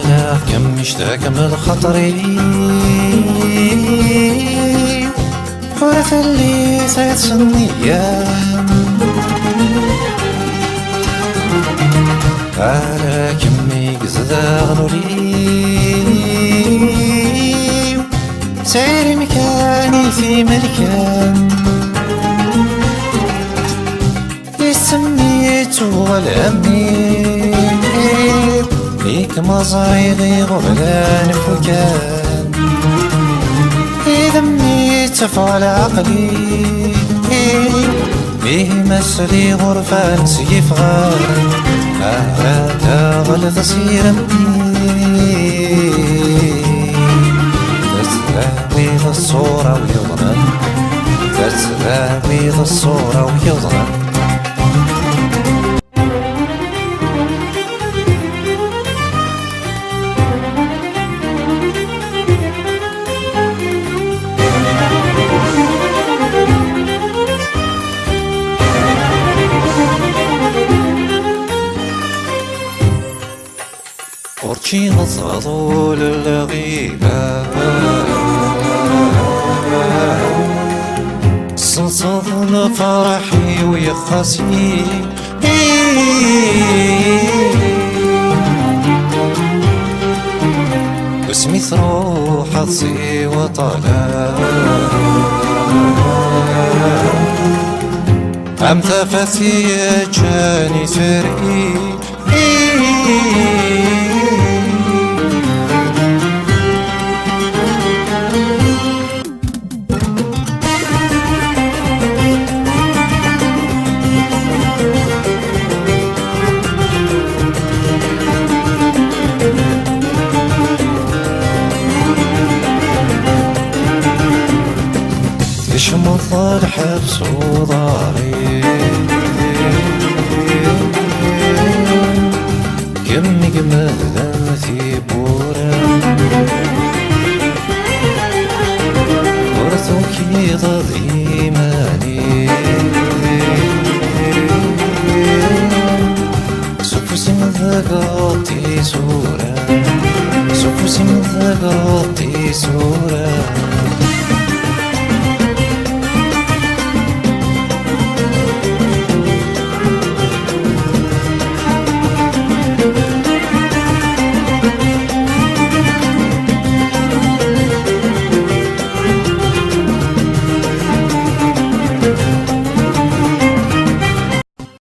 لا كم اشتاك من الخطري حرث اللي سيتصنيا على كمي قزداغ نولي سير مكاني في ملكان سميت والأمين ليك مصايغي غفلان فكان إذا ميت فعل عقلي بيه مسلي غرفان سيف غان أهلا غل تصير تسلاوي ذا الصورة ويضرن تسلاوي ذا الصورة ويضرن ورشي غصغصو للغيبة صنصض لفرحي ويخاسي واسمي ثروح حظي وطلا أم ثفتي جاني ترقي شمط الحبس وضاري كم جمال ذاتي بورا ورثك ظليماني سفوسي من ذاقاتي سورة سفوسي من ذاقاتي سورة